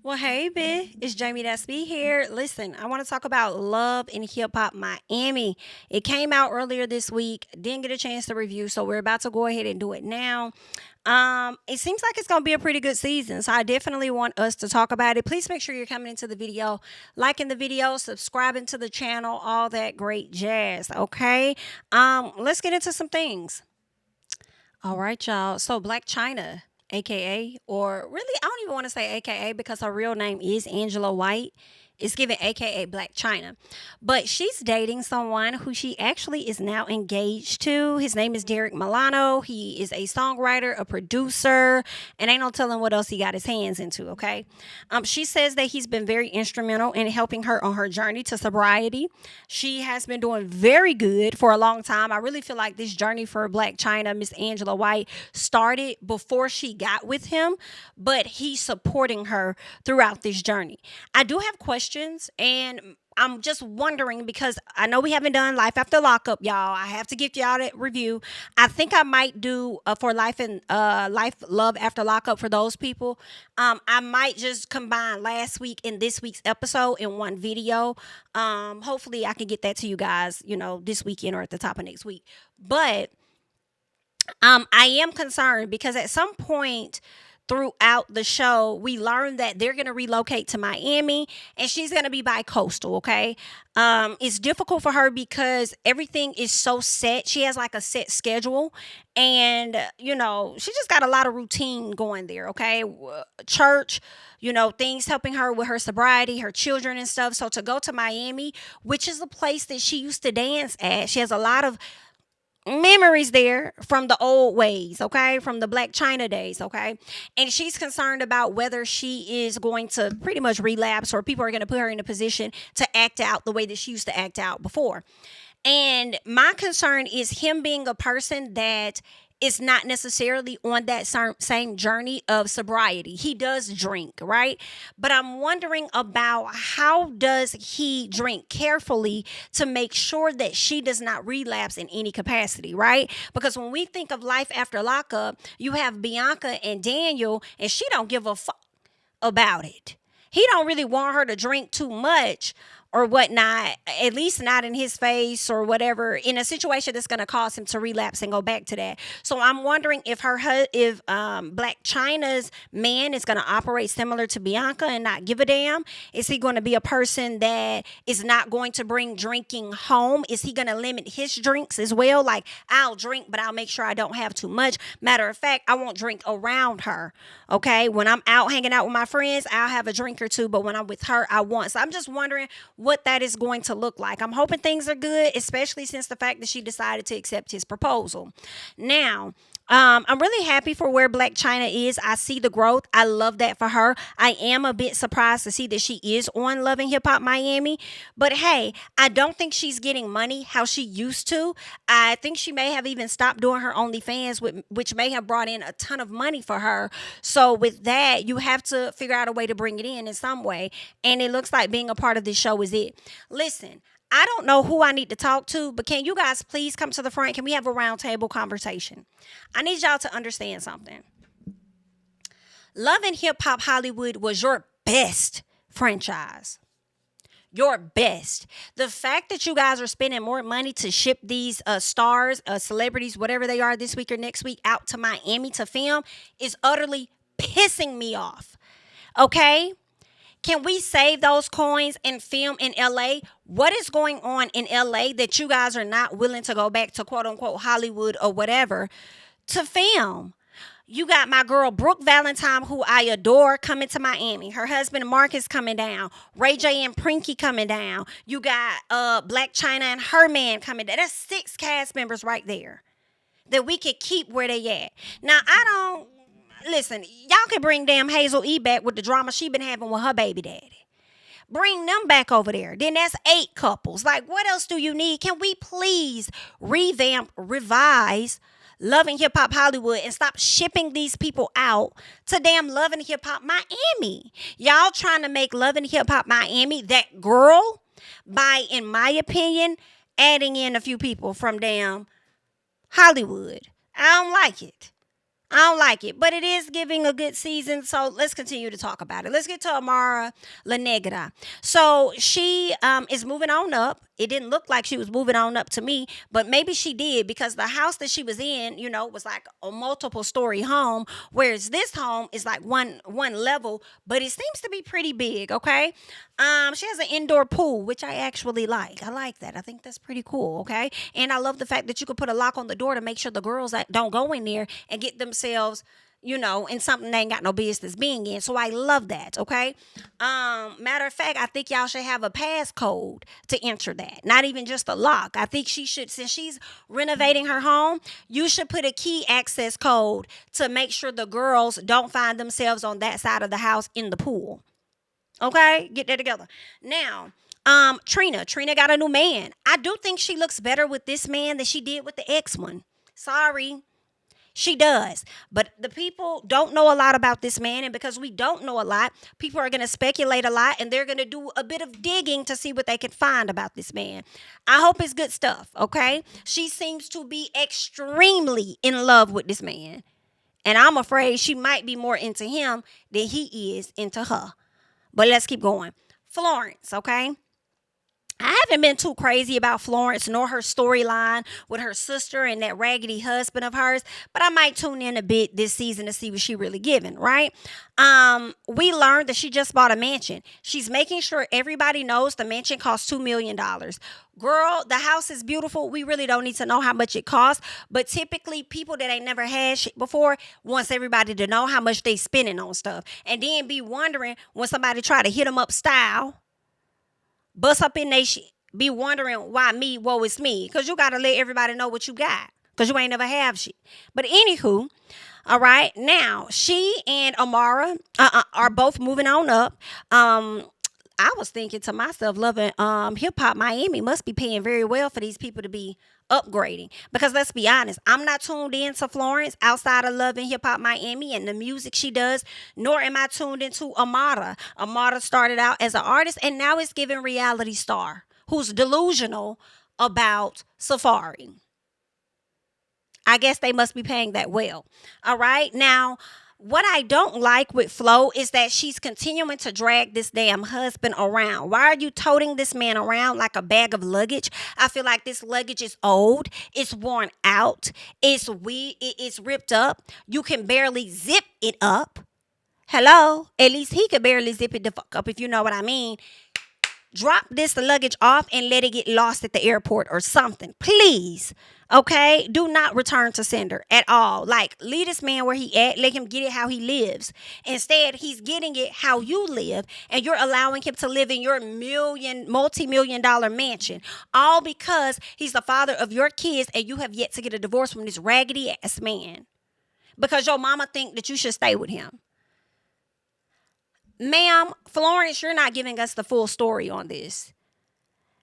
Well, hey, B, it's JamiThatsMe here. Listen, I want to talk about Love in Hip Hop Miami. It came out earlier this week. Didn't get a chance to review, so we're about to go ahead and do it now. It seems like it's gonna be a pretty good season, so I definitely want us to talk about it. Please make sure you're coming into the video, liking the video, subscribing to the channel, all that great jazz. Okay. Let's get into some things. All right, y'all. So Black China, aka, or really, I don't even want to say aka because her real name is Angela White. It's given aka Black China. But she's dating someone who she actually is now engaged to. His name is Derek Milano. He is a songwriter, a producer, and ain't no telling what else he got his hands into, okay? She says that he's been very instrumental in helping her on her journey to sobriety. She has been doing very good for a long time. I really feel like this journey for Black China, Miss Angela White, started before she got with him, but he's supporting her throughout this journey. I do have questions, and I'm just wondering because I know we haven't done Life After Lockup, y'all. I have to give y'all that review. I think I might do for Life and Life Love After Lockup for those people. I might just combine last week and this week's episode in one video. Hopefully, I can get that to you guys, this weekend or at the top of next week. But I am concerned because at some point throughout the show, we learned that they're going to relocate to Miami and she's going to be bi-coastal, okay? It's difficult for her because everything is so set. She has like a set schedule and, she just got a lot of routine going there, okay? Church, things helping her with her sobriety, her children and stuff. So to go to Miami, which is a place that she used to dance at, she has a lot of memories there from the old ways, okay, from the Black China days, okay, and she's concerned about whether she is going to pretty much relapse or people are going to put her in a position to act out the way that she used to act out before. And my concern is him being a person that is not necessarily on that same journey of sobriety. He does drink, right? But I'm wondering about how does he drink carefully to make sure that she does not relapse in any capacity, right? Because when we think of Life After Lockup, you have Bianca and Daniel, and she don't give a fuck about it. He don't really want her to drink too much or whatnot, at least not in his face or whatever, in a situation that's going to cause him to relapse and go back to that. So I'm wondering if Black China's man is going to operate similar to Bianca and not give a damn. Is he going to be a person that is not going to bring drinking home? Is he going to limit his drinks as well? Like, I'll drink, but I'll make sure I don't have too much. Matter of fact, I won't drink around her. Okay, when I'm out hanging out with my friends, I'll have a drink or two, but when I'm with her, I won't. So I'm just wondering what that is going to look like. I'm hoping things are good, especially since the fact that she decided to accept his proposal. Now, I'm really happy for where Black China is. I see the growth. I love that for her. I am a bit surprised to see that she is on Love and Hip Hop Miami. But hey, I don't think she's getting money how she used to. I think she may have even stopped doing her OnlyFans, which may have brought in a ton of money for her. So with that, you have to figure out a way to bring it in some way. And it looks like being a part of this show is it. Listen, I don't know who I need to talk to, but can you guys please come to the front? Can we have a roundtable conversation? I need y'all to understand something. Love and Hip Hop Hollywood was your best franchise. Your best. The fact that you guys are spending more money to ship these stars, celebrities, whatever they are this week or next week out to Miami to film is utterly pissing me off. Okay? Can we save those coins and film in LA? What is going on in LA that you guys are not willing to go back to quote unquote Hollywood or whatever to film? You got my girl Brooke Valentine, who I adore, coming to Miami. Her husband Marcus coming down. Ray J and Prinky coming down. You got Black China and her man coming down. That's 6 cast members right there that we could keep where they at. Now, I don't... Listen, y'all can bring damn Hazel E back with the drama she been having with her baby daddy. Bring them back over there. Then that's 8 couples. Like, what else do you need? Can we please revamp, revise Love and Hip Hop Hollywood and stop shipping these people out to damn Love and Hip Hop Miami? Y'all trying to make Love and Hip Hop Miami that girl by, in my opinion, adding in a few people from damn Hollywood. I don't like it. I don't like it, but it is giving a good season. So let's continue to talk about it. Let's get to Amara La Negra. So she is moving on up. It didn't look like she was moving on up to me, but maybe she did because the house that she was in, was like a multiple story home, whereas this home is like one level, but it seems to be pretty big. Okay, she has an indoor pool, which I actually like. I like that. I think that's pretty cool. Okay, and I love the fact that you could put a lock on the door to make sure the girls that don't go in there and get themselves in something they ain't got no business being in. So I love that. Okay. Matter of fact, I think y'all should have a passcode to enter that. Not even just a lock. I think she should, since she's renovating her home, you should put a key access code to make sure the girls don't find themselves on that side of the house in the pool. Okay, get that together. Now, Trina got a new man. I do think she looks better with this man than she did with the ex one. Sorry. She does. But the people don't know a lot about this man. And because we don't know a lot, people are going to speculate a lot and they're going to do a bit of digging to see what they can find about this man. I hope it's good stuff. Okay. She seems to be extremely in love with this man. And I'm afraid she might be more into him than he is into her. But let's keep going. Florence. Okay. I haven't been too crazy about Florence nor her storyline with her sister and that raggedy husband of hers, but I might tune in a bit this season to see what she really giving, right? We learned that she just bought a mansion. She's making sure everybody knows the mansion costs $2 million. Girl, the house is beautiful. We really don't need to know how much it costs, but typically people that ain't never had shit before wants everybody to know how much they spending on stuff and then be wondering when somebody try to hit them up style, bust up in they shit, be wondering why me, woe is me. Because you got to let everybody know what you got. Because you ain't never have shit. But anywho, all right, now, she and Amara are both moving on up. I was thinking to myself, loving Hip Hop Miami must be paying very well for these people to be upgrading. Because let's be honest, I'm not tuned in to Florence outside of loving Hip Hop Miami and the music she does, nor am I tuned into Amara. Amara started out as an artist and now is giving reality star who's delusional about Safari. I guess they must be paying that well. All right. Now, what I don't like with Flo is that she's continuing to drag this damn husband around. Why are you toting this man around like a bag of luggage? I feel like this luggage is old. It's worn out. It's ripped up. You can barely zip it up. Hello? At least he could barely zip it the fuck up, if you know what I mean. Drop this luggage off and let it get lost at the airport or something. Please. Okay? Do not return to sender at all. Like, leave this man where he at. Let him get it how he lives. Instead, he's getting it how you live. And you're allowing him to live in your multi-million-dollar mansion. All because he's the father of your kids and you have yet to get a divorce from this raggedy ass man. Because your mama think that you should stay with him. Ma'am, Florence, you're not giving us the full story on this.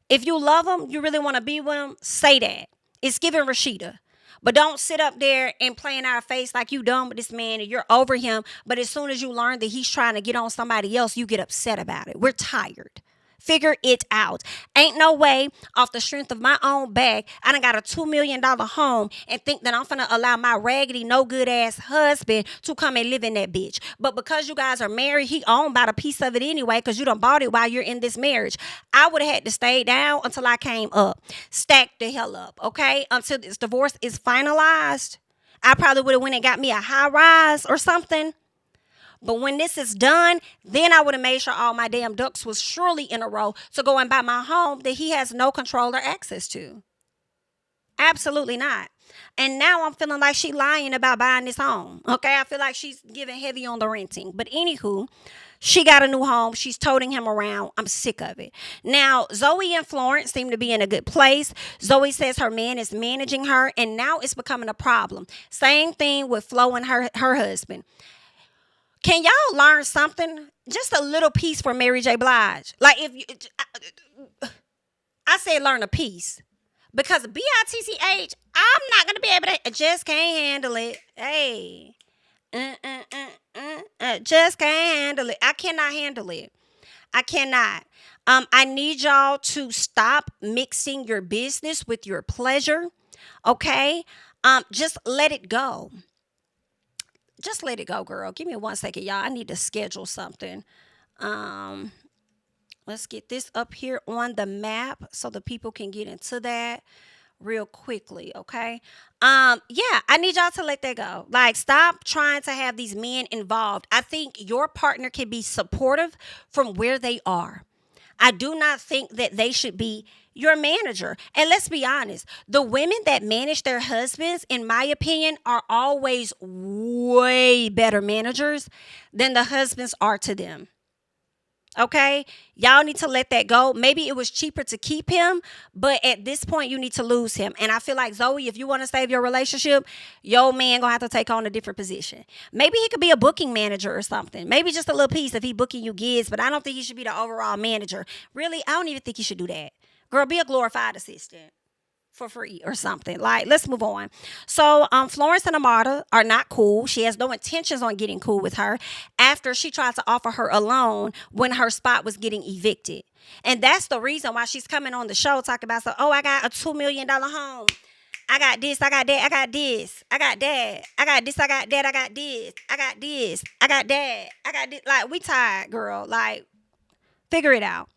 If you love him, you really want to be with him, say that. It's giving Rashida. But don't sit up there and play in our face like you done with this man and you're over him. But as soon as you learn that he's trying to get on somebody else, you get upset about it. We're tired. Figure it out. Ain't no way off the strength of my own back, I done got a $2 million home and think that I'm finna allow my raggedy, no good ass husband to come and live in that bitch. But because you guys are married, he owned about a piece of it anyway because you done bought it while you're in this marriage. I would have had to stay down until I came up. Stack the hell up, okay? Until this divorce is finalized. I probably would have went and got me a high rise or something. But when this is done, then I would have made sure all my damn ducks was surely in a row to go and buy my home that he has no control or access to. Absolutely not. And now I'm feeling like she lying about buying this home. Okay, I feel like she's giving heavy on the renting. But anywho, she got a new home. She's toting him around. I'm sick of it. Now, Zoe and Florence seem to be in a good place. Zoe says her man is managing her, and now it's becoming a problem. Same thing with Flo and her husband. Can y'all learn something? Just a little piece for Mary J. Blige. Like if you, I say learn a piece. Because B-I-T-C-H, I'm not going to be able to, I just can't handle it. Hey. Just can't handle it. I cannot handle it. I cannot. I need y'all to stop mixing your business with your pleasure. Okay? Just let it go. just let it go, girl. Give me 1 second, y'all. I need to schedule something. Um, let's get this up here on the map so the people can get into that real quickly, okay? Yeah, I need y'all to let that go. Like, stop trying to have these men involved. I think your partner can be supportive from where they are. I do not think that they should be your manager. And let's be honest, the women that manage their husbands, in my opinion, are always way better managers than the husbands are to them. Okay, y'all need to let that go. Maybe it was cheaper to keep him, but at this point, you need to lose him. And I feel like, Zoe, if you want to save your relationship, your man gonna have to take on a different position. Maybe he could be a booking manager or something. Maybe just a little piece if he booking you gigs, but I don't think he should be the overall manager. Really, I don't even think he should do that. Girl, be a glorified assistant for free or something. Like, let's move on. So Florence and Amada are not cool. She has no intentions on getting cool with her after she tried to offer her a loan when her spot was getting evicted. And that's the reason why she's coming on the show talking about, so, oh, I got a $2 million home. I got this, I got that, I got this, I got that, I got this, I got that, I got this, I got this, I got that, I got this. Like, we tired, girl. Like, figure it out.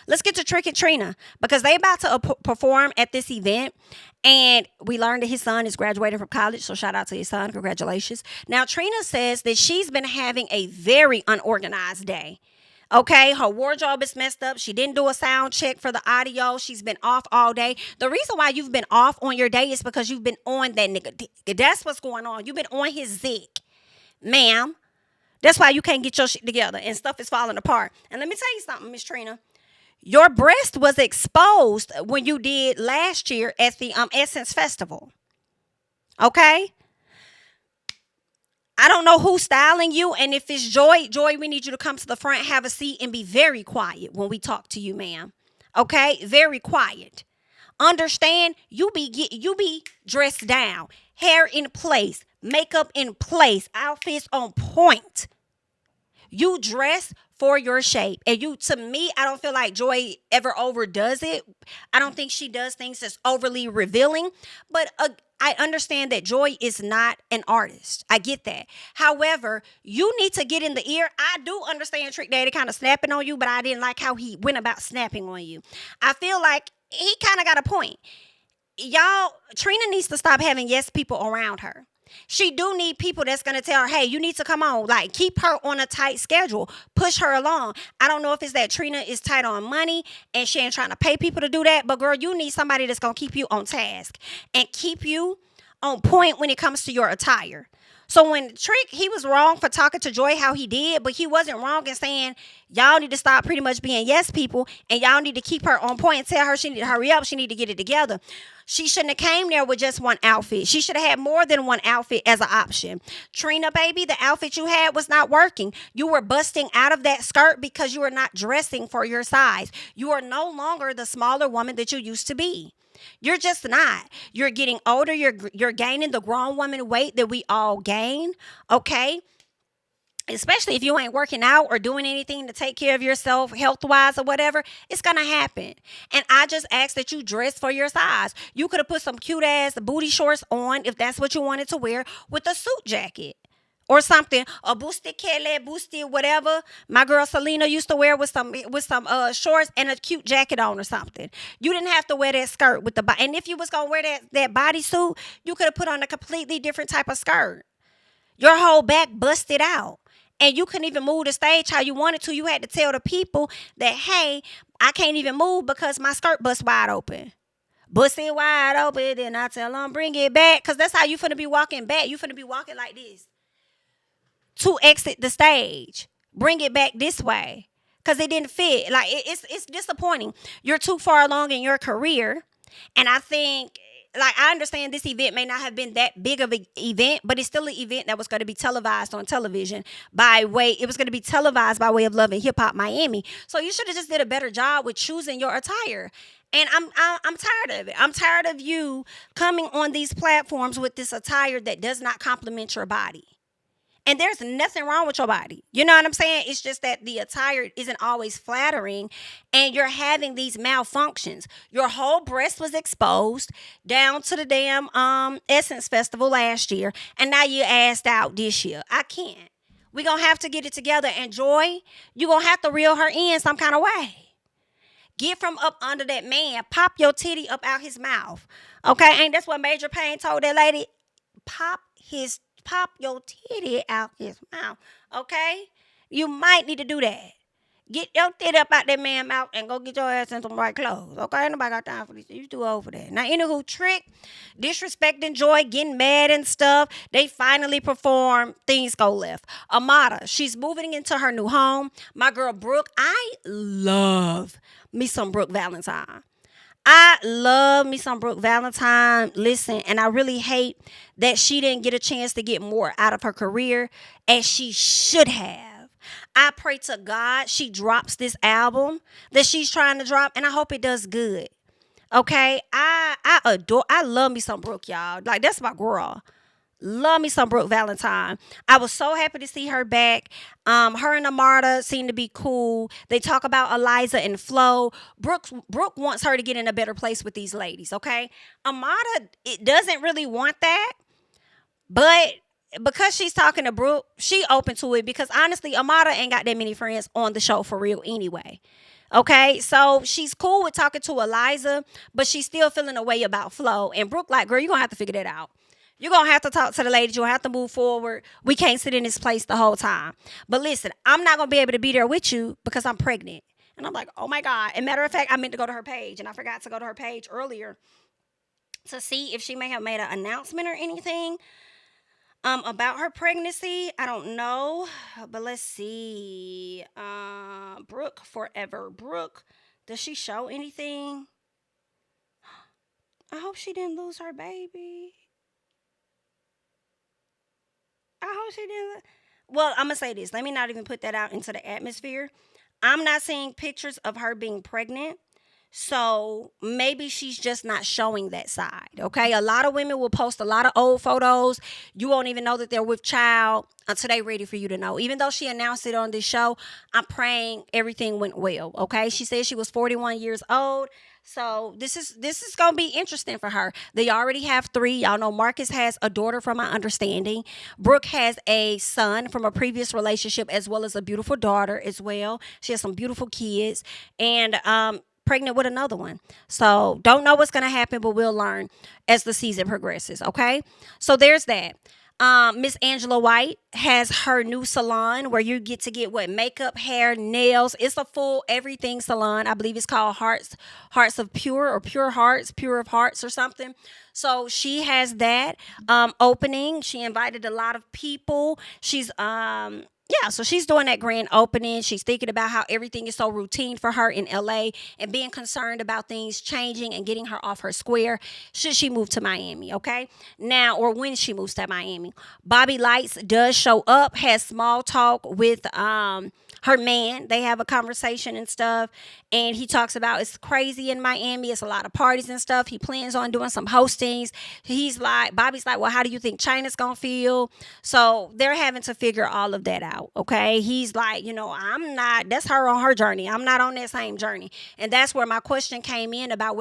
Let's get to Trick and Trina because they about to perform at this event. And we learned that his son is graduating from college. So shout out to his son. Congratulations. Now, Trina says that she's been having a very unorganized day. Okay, her wardrobe is messed up. She didn't do a sound check for the audio. She's been off all day. The reason why you've been off on your day is because you've been on that nigga dick. That's what's going on. You've been on his zick, ma'am. That's why you can't get your shit together and stuff is falling apart. And let me tell you something, Miss Trina. Your breast was exposed when you did last year at the Essence Festival. Okay? I don't know who's styling you. And if it's Joy, we need you to come to the front, have a seat, and be very quiet when we talk to you, ma'am. Okay? Very quiet. Understand, you be dressed down, hair in place, makeup in place, outfits on point. You dress for your shape. And to me, I don't feel like Joy ever overdoes it. I don't think she does things that's overly revealing. But I understand that Joy is not an artist. I get that. However, you need to get in the ear. I do understand Trick Daddy kind of snapping on you, but I didn't like how he went about snapping on you. I feel like he kind of got a point. Y'all, Trina needs to stop having yes people around her. She do need people that's going to tell her, hey, you need to come on. Like, keep her on a tight schedule. Push her along. I don't know if it's that Trina is tight on money and she ain't trying to pay people to do that. But, girl, you need somebody that's going to keep you on task and keep you on point when it comes to your attire. So when Trick, he was wrong for talking to Joy how he did, but he wasn't wrong in saying, y'all need to stop pretty much being yes people and y'all need to keep her on point and tell her she need to hurry up. She need to get it together. She shouldn't have came there with just one outfit. She should have had more than one outfit as an option. Trina, baby, the outfit you had was not working. You were busting out of that skirt because you were not dressing for your size. You are no longer the smaller woman that you used to be. You're just not. You're getting older. You're gaining the grown woman weight that we all gain. Okay? Especially if you ain't working out or doing anything to take care of yourself health-wise or whatever, it's going to happen. And I just ask that you dress for your size. You could have put some cute-ass booty shorts on if that's what you wanted to wear with a suit jacket or something. A boosted Kelly, boosted whatever my girl Selena used to wear with some shorts and a cute jacket on or something. You didn't have to wear that skirt with the body. And if you was going to wear that bodysuit, you could have put on a completely different type of skirt. Your whole back busted out. And you couldn't even move the stage how you wanted to. You had to tell the people that, hey, I can't even move because my skirt bust wide open. Bust it wide open, then I tell them, bring it back. Because that's how you finna be walking back. You finna be walking like this to exit the stage. Bring it back this way. Because it didn't fit. Like, it's disappointing. You're too far along in your career. And I think, like, I understand this event may not have been that big of an event, but it's still an event that was going to be televised on television it was going to be televised by way of Love and Hip Hop Miami. So you should have just did a better job with choosing your attire. And I'm tired of it. I'm tired of you coming on these platforms with this attire that does not compliment your body. And there's nothing wrong with your body. You know what I'm saying? It's just that the attire isn't always flattering and you're having these malfunctions. Your whole breast was exposed down to the damn Essence Festival last year, and now you assed out this year. I can't. We're going to have to get it together. And Joy, you're going to have to reel her in some kind of way. Get from up under that man. Pop your titty up out his mouth. Okay? Ain't that's what Major Payne told that lady? Pop your titty out his mouth. Okay? You might need to do that. Get your titty up out that man's mouth and go get your ass in some right clothes. Okay? Nobody got time for this. You too old for that. Now, anywho, Trick, disrespecting Joy, getting mad and stuff. They finally perform. Things go left. Amada, she's moving into her new home. My girl Brooke, I love me some Brooke Valentine. I love me some Brooke Valentine. Listen, and I really hate that she didn't get a chance to get more out of her career as she should have. I pray to God she drops this album that she's trying to drop, and I hope it does good. Okay? I love me some Brooke, y'all. Like, that's my girl. Love me some Brooke Valentine. I was so happy to see her back. Her and Amarda seem to be cool. They talk about Eliza and Flo. Brooke wants her to get in a better place with these ladies, okay? Amarda, it doesn't really want that, but because she's talking to Brooke, she open to it because honestly, Amarda ain't got that many friends on the show for real anyway. Okay, so she's cool with talking to Eliza, but she's still feeling a way about Flo. And Brooke, like, girl, you're gonna have to figure that out. You're going to have to talk to the ladies. You'll have to move forward. We can't sit in this place the whole time. But listen, I'm not going to be able to be there with you because I'm pregnant. And I'm like, oh my God. And matter of fact, I meant to go to her page. And I forgot to go to her page earlier to see if she may have made an announcement or anything about her pregnancy. I don't know. But let's see. Brooke Forever. Brooke, does she show anything? I hope she didn't lose her baby. I hope she didn't. Well, I'm going to say this. Let me not even put that out into the atmosphere. I'm not seeing pictures of her being pregnant. So maybe she's just not showing that side. Okay. A lot of women will post a lot of old photos. You won't even know that they're with child until they're ready for you to know. Even though she announced it on this show, I'm praying everything went well. Okay. She said she was 41 years old. So this is gonna be interesting for her. They already have 3. Y'all know Marcus has a daughter from my understanding. Brooke has a son from a previous relationship as well as a beautiful daughter as well. She has some beautiful kids and pregnant with another one. So don't know what's gonna happen, but we'll learn as the season progresses. Okay. So there's that. Miss Angela White has her new salon where you get to get what makeup, hair, nails. It's a full everything salon. I believe it's called Hearts of Pure or Pure of Hearts or something. So she has that opening. She invited a lot of people. So she's doing that grand opening. She's thinking about how everything is so routine for her in LA and being concerned about things changing and getting her off her square should she move to Miami, okay? Now, or when she moves to Miami. Bobby Lights does show up, has small talk with her man. They have a conversation and stuff, and he talks about it's crazy in Miami. It's a lot of parties and stuff. He plans on doing some hostings. Bobby's like, well, how do you think Chyna's gonna feel? So they're having to figure all of that out, okay? He's like, that's her on her journey. I'm not on that same journey. And that's where my question came in about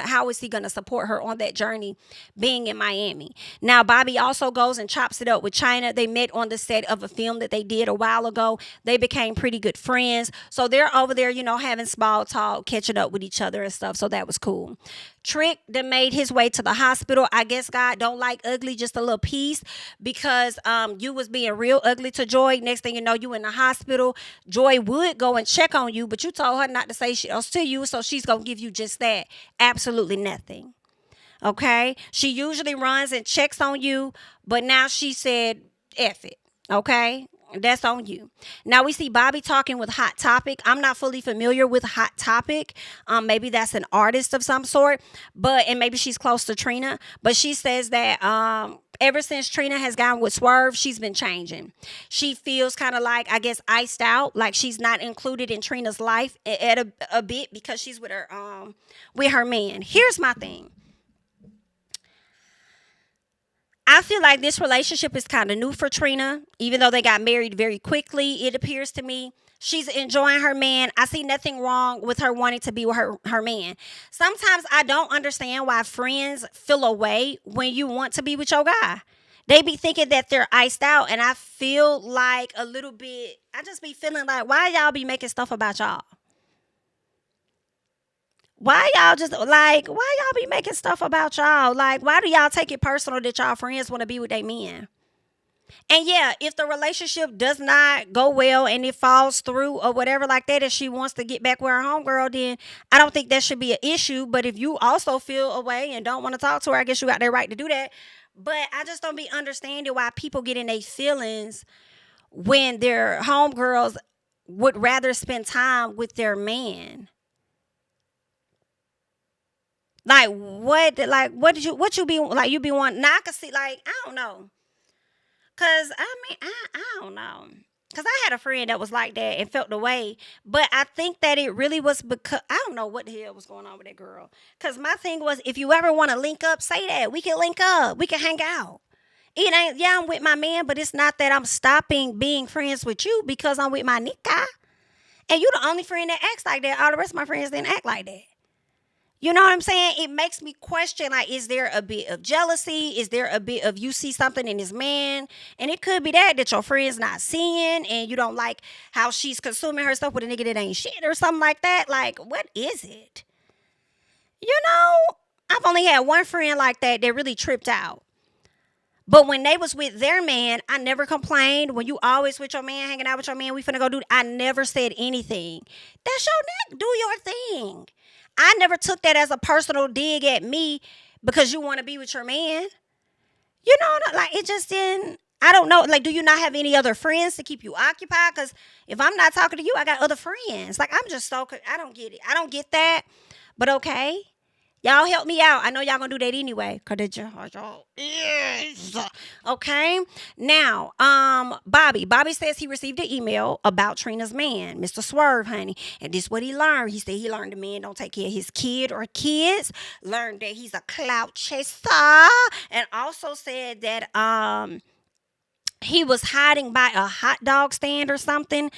how is he gonna support her on that journey being in Miami. Now, Bobby also goes and chops it up with Chyna. They met on the set of a film that they did a while ago. They became pretty good friends. So they're over there, having small talk, catching up with each other and stuff. So that was cool. Trick that made his way to the hospital. I guess God don't like ugly, just a little piece, because you was being real ugly to Joy. Next thing you know, you in the hospital. Joy would go and check on you, but you told her not to say shit else to you, so she's gonna give you just that. Absolutely nothing. Okay? She usually runs and checks on you, but now she said, F it. Okay? That's on you. Now we see Bobby talking with Hot Topic. I'm not fully familiar with Hot Topic. Maybe that's an artist of some sort, and maybe she's close to Trina. But she says that ever since Trina has gone with Swerve, she's been changing. She feels kind of like, I guess, iced out, like she's not included in Trina's life at a bit because she's with her man. Here's my thing. I feel like this relationship is kind of new for Trina, even though they got married very quickly. It appears to me she's enjoying her man. I see nothing wrong with her wanting to be with her man. Sometimes I don't understand why friends feel away when you want to be with your guy. They be thinking that they're iced out, and I feel like a little bit. I just be feeling like, why y'all be making stuff about y'all? Why y'all just like, why y'all be making stuff about y'all? Like, why do y'all take it personal that y'all friends want to be with their men? And yeah, if the relationship does not go well and it falls through or whatever like that, if she wants to get back with her homegirl, then I don't think that should be an issue. But if you also feel away and don't want to talk to her, I guess you got their right to do that. But I just don't be understanding why people get in their feelings when their homegirls would rather spend time with their man. What you be like, you be wanting. Now I can see, like, I don't know. Cause I mean, I don't know. Cause I had a friend that was like that and felt the way, but I think that it really was because I don't know what the hell was going on with that girl. Cause my thing was, if you ever want to link up, say that we can link up, we can hang out. It ain't, yeah, I'm with my man, but it's not that I'm stopping being friends with you because I'm with my nigga. And you the only friend that acts like that. All the rest of my friends didn't act like that. You know what I'm saying? It makes me question, like, is there a bit of jealousy? Is there a bit of you see something in this man? And it could be that your friend's not seeing and you don't like how she's consuming her stuff with a nigga that ain't shit or something like that. Like, what is it? You know, I've only had one friend like that that really tripped out. But when they was with their man, I never complained. When you always with your man, hanging out with your man, we finna go do, I never said anything. That's your neck. Do your thing. I never took that as a personal dig at me because you want to be with your man. You know, like, it just didn't. I don't know. Like, do you not have any other friends to keep you occupied? Because if I'm not talking to you, I got other friends. Like, I'm just so, I don't get it. I don't get that. But okay. Y'all help me out. I know y'all gonna do that anyway. Cause it's y'all is. Okay. Now, Bobby. Bobby says he received an email about Trina's man, Mr. Swerve, honey. And this is what he learned. He said he learned the man don't take care of his kid or kids. Learned that he's a clout chaser. And also said that he was hiding by a hot dog stand or something.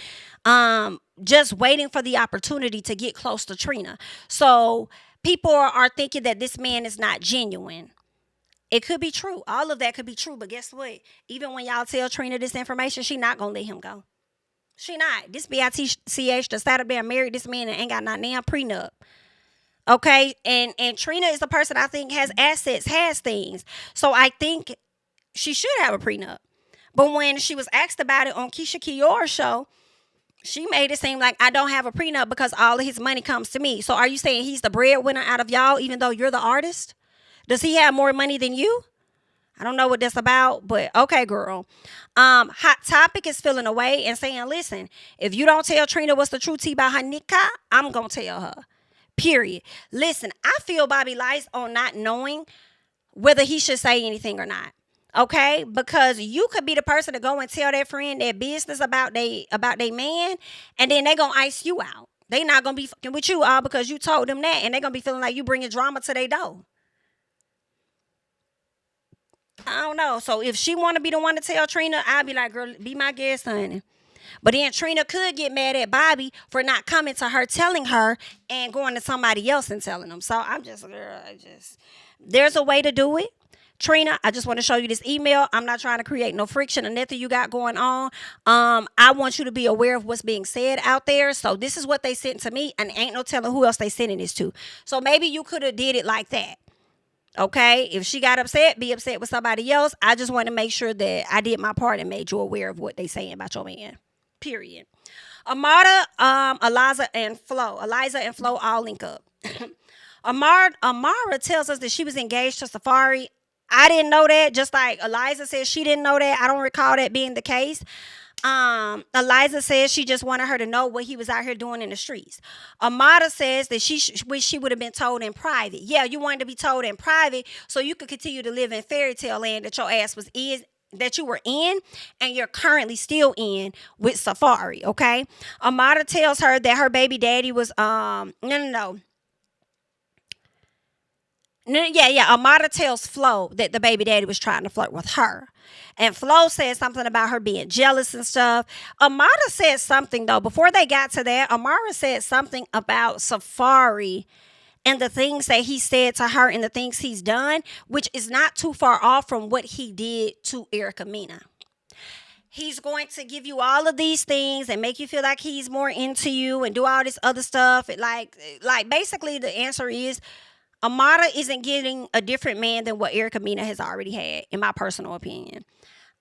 Just waiting for the opportunity to get close to Trina. So people are thinking that this man is not genuine. It could be true. All of that could be true. But guess what? Even when y'all tell Trina this information, she not going to let him go. She not. This BITCH decided to be married this man and ain't got not damn prenup. Okay? And Trina is the person I think has assets, has things. So I think she should have a prenup. But when she was asked about it on Keisha Kior's show, she made it seem like I don't have a prenup because all of his money comes to me. So are you saying he's the breadwinner out of y'all even though you're the artist? Does he have more money than you? I don't know what that's about, but okay, girl. Hot Topic is feeling away and saying, listen, if you don't tell Trina what's the true tea about her nikah, I'm going to tell her. Period. Listen, I feel Bobby lies on not knowing whether he should say anything or not. Okay, because you could be the person to go and tell that friend their business about they man, and then they gonna ice you out. They not gonna be fucking with you all because you told them that, and they gonna be feeling like you bringing drama to their door. I don't know. So if she want to be the one to tell Trina, I'll be like, girl, be my guest, honey. But then Trina could get mad at Bobby for not coming to her, telling her, and going to somebody else and telling them. So I'm just, girl, there's a way to do it. Trina, I just want to show you this email. I'm not trying to create no friction or nothing you got going on. I want you to be aware of what's being said out there. So this is what they sent to me, and ain't no telling who else they sending this to. So maybe you could have did it like that. Okay, if she got upset, be upset with somebody else. I just want to make sure that I did my part and made you aware of what they saying about your man. Period. Amara, Eliza and Flo all link up. Amara tells us that she was engaged to Safari. I didn't know that. Just like Eliza says she didn't know that. I don't recall that being the case. Eliza says she just wanted her to know what he was out here doing in the streets. Amada says that she wish she would have been told in private. Yeah, you wanted to be told in private so you could continue to live in fairy tale land that your ass that you were in and you're currently still in with Safari. Okay. Amada tells her that her baby daddy was no. Yeah. Amada tells Flo that the baby daddy was trying to flirt with her. And Flo said something about her being jealous and stuff. Amada said something, though. Before they got to that, Amara said something about Safari and the things that he said to her and the things he's done, which is not too far off from what he did to Erica Mena. He's going to give you all of these things and make you feel like he's more into you and do all this other stuff. Like basically the answer is Amada isn't getting a different man than what Erica Mena has already had, in my personal opinion.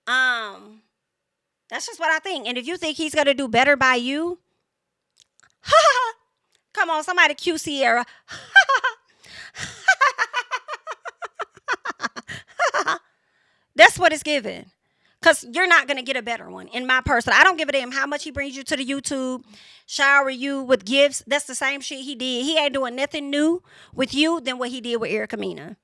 That's just what I think. And if you think he's gonna do better by you, come on, somebody cue Sierra. That's what it's given. Because you're not going to get a better one, in my person. I don't give a damn how much he brings you to the YouTube, shower you with gifts. That's the same shit he did. He ain't doing nothing new with you than what he did with Erica Mena.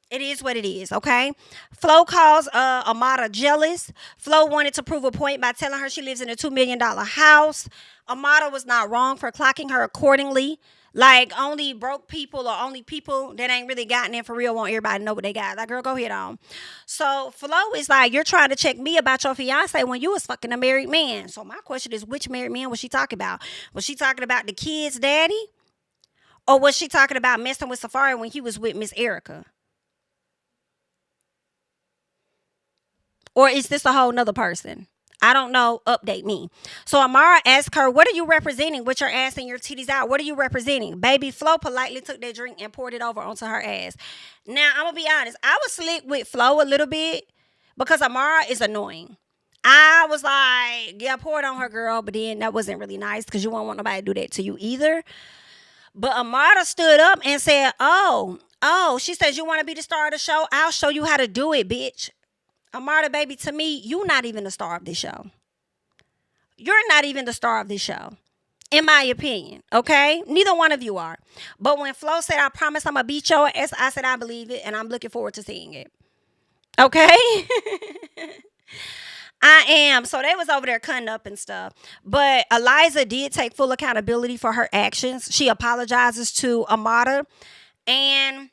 It is what it is, okay? Flo calls Amada jealous. Flo wanted to prove a point by telling her she lives in a $2 million house. Amada was not wrong for clocking her accordingly. Like, only broke people or only people that ain't really gotten in for real want everybody to know what they got. Like, girl, go ahead on. So, Flo is like, you're trying to check me about your fiance when you was fucking a married man. So, my question is, which married man was she talking about? Was she talking about the kid's daddy? Or was she talking about messing with Safari when he was with Miss Erica? Or is this a whole nother person? I don't know. Update me. So Amara asked her, what are you representing with your ass and your titties out? What are you representing? Baby Flo politely took that drink and poured it over onto her ass. Now, I'm going to be honest. I was slick with Flo a little bit because Amara is annoying. I was like, yeah, pour it on her, girl. But then that wasn't really nice because you won't want nobody to do that to you either. But Amara stood up and said, she says, you want to be the star of the show? I'll show you how to do it, bitch. Amara, baby, to me, you not even the star of this show. You're not even the star of this show, in my opinion, okay? Neither one of you are. But when Flo said, I promise I'm going to beat your ass, I said, I believe it, and I'm looking forward to seeing it. Okay? I am. So they was over there cutting up and stuff. But Eliza did take full accountability for her actions. She apologizes to Amada, and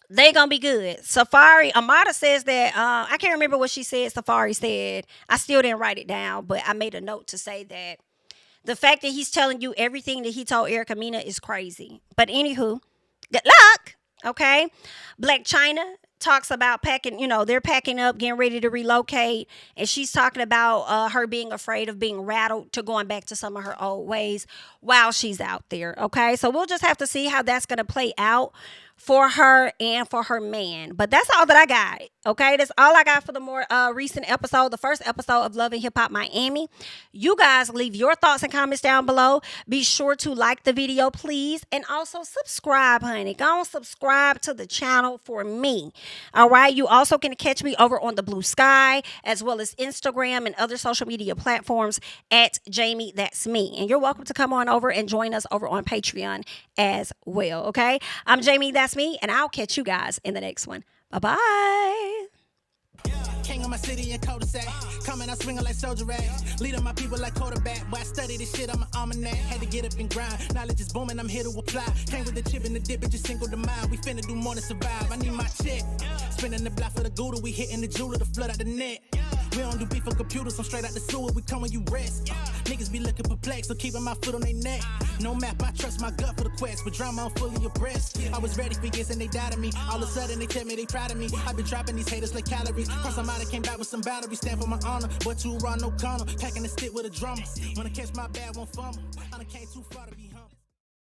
they gonna be good. Safari, Amada says that, I can't remember what she said Safari said. I still didn't write it down, but I made a note to say that the fact that he's telling you everything that he told Erica Mena is crazy. But anywho, good luck, okay? Black Chyna talks about packing, they're packing up, getting ready to relocate, and she's talking about her being afraid of being rattled to going back to some of her old ways while she's out there, okay? So we'll just have to see how that's going to play out for her and for her man. But that's all that I got. Okay, that's all I got for the more recent episode, the first episode of Love and Hip Hop Miami. You guys leave your thoughts and comments down below. Be sure to like the video, please, and also subscribe, honey. Go on, subscribe to the channel for me. All right, you also can catch me over on the Blue Sky as well as Instagram and other social media platforms at JamiThatsMe. And you're welcome to come on over and join us over on Patreon as well. Okay, I'm JamiThatsMe, and I'll catch you guys in the next one. Bye-bye. King of my city and cul-de-sac. Coming out swinging like soldier rags. Leading my people like quarterback. Boy, I study this shit, I'm an almanac. Had to get up and grind. Knowledge is booming, I'm here to apply. Came with the chip and the dip, it just single the mind. We finna do more than survive. I need my check. Spinning the block for the Gouda. We hitting the jeweler to flood out the net. We don't do beef on computers, I'm straight out the sewer. We come when you rest. Niggas be looking perplexed, so keeping my foot on their neck. No map, I trust my gut for the quest. With drama, I'm fully abreast. I was ready for years and they doubted me. All of a sudden they tell me they proud of me. I've been dropping these haters like calories. Cross them out, I came back with some boundaries. Stand for my honor, but too raw, no corner. Packing the stick with a drummer. Wanna catch my bad, won't fumble. I done came too far to be